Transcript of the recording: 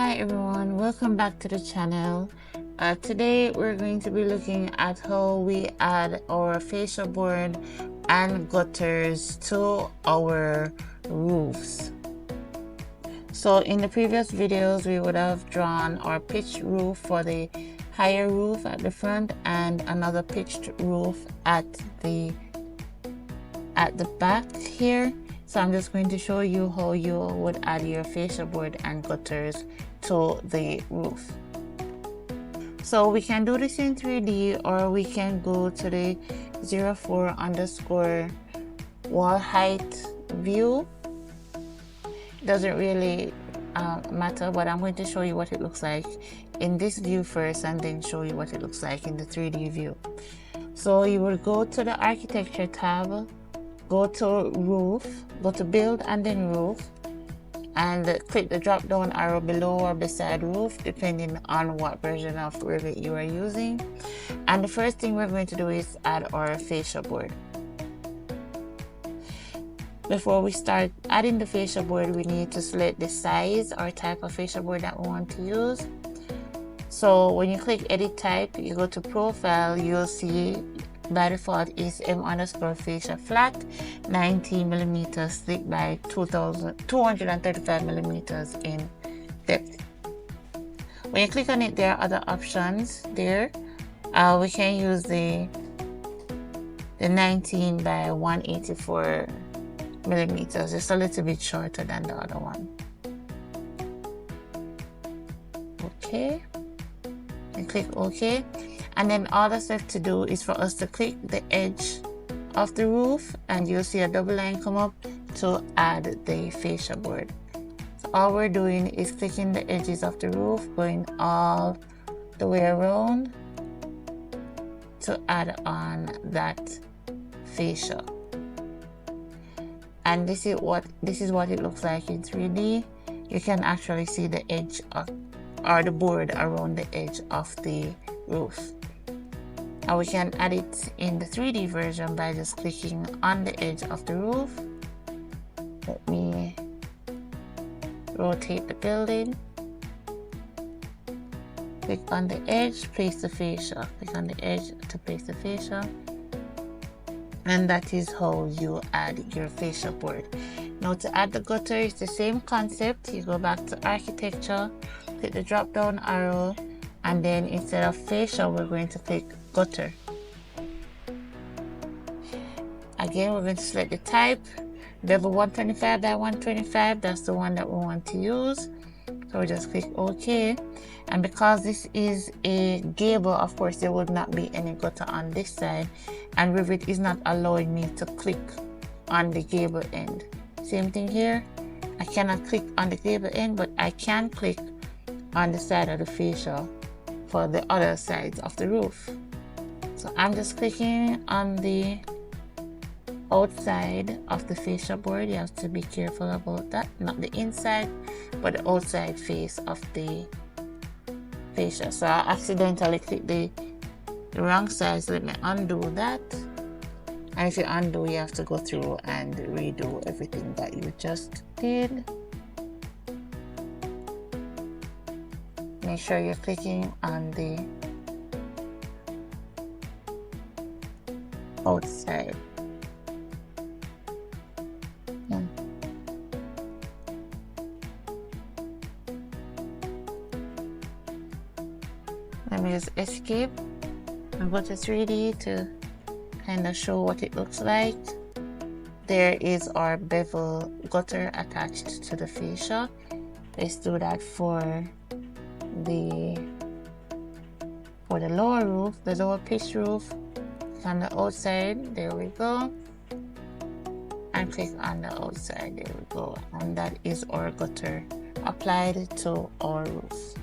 Hi everyone, welcome back to the channel. Today we're going to be looking at how we add our fascia board and gutters to our roofs. So in the previous videos we would have drawn our pitched roof for the higher roof at the front and another pitched roof at the back here. So I'm just going to show you how you would add your fascia board and gutters to the roof. So we can do this in 3D, or we can go to the 04_ wall height view. Doesn't really matter, but I'm going to show you what it looks like in this view first and then show you what it looks like in the 3D view. So you will go to the architecture tab, go to roof, go to build and then roof, and click the drop down arrow below or beside roof depending on what version of Revit you are using. And the first thing we're going to do is add our fascia board. Before we start adding the fascia board, we need to select the size or type of fascia board that we want to use. So when you click edit type, you go to profile, you'll see by default is M_fascia flat 90mm thick by 235mm in depth. When you click on it, there are other options there. We can use the 19 by 184mm, just a little bit shorter than the other one. Okay, and click OK. And then all that's left to do is for us to click the edge of the roof, and you'll see a double line come up to add the fascia board. So all we're doing is clicking the edges of the roof, going all the way around to add on that fascia. And this is what it looks like in 3D. You can actually see the edge of, or the board around the edge of the roof. And we can add it in the 3D version by just clicking on the edge of the roof. Let me rotate the building. Click on the edge, place the fascia. Click on the edge to place the fascia. And that is how you add your fascia board. Now to add the gutter, it's the same concept. You go back to architecture, click the drop down arrow, and then instead of fascia, we're going to click gutter. Again, we're going to select the type, bevel 125 by 125. That's the one that we want to use. So we just click OK. And because this is a gable, of course, there would not be any gutter on this side. And Revit is not allowing me to click on the gable end. Same thing here. I cannot click on the gable end, but I can click on the side of the fascia for the other sides of the roof. So I'm just clicking on the outside of the fascia board. You have to be careful about that, not the inside but the outside face of the fascia. So I accidentally clicked the wrong side, so let me undo that. And if you undo, you have to go through and redo everything that you just did. Make sure you're clicking on the outside. Yeah. Let me just escape and go to 3D to kind of show what it looks like. There is our bevel gutter attached to the fascia. Let's do that for the lower roof, the lower pitch roof. On the outside, there we go, and click on the outside, there we go, and that is our gutter applied to our roof.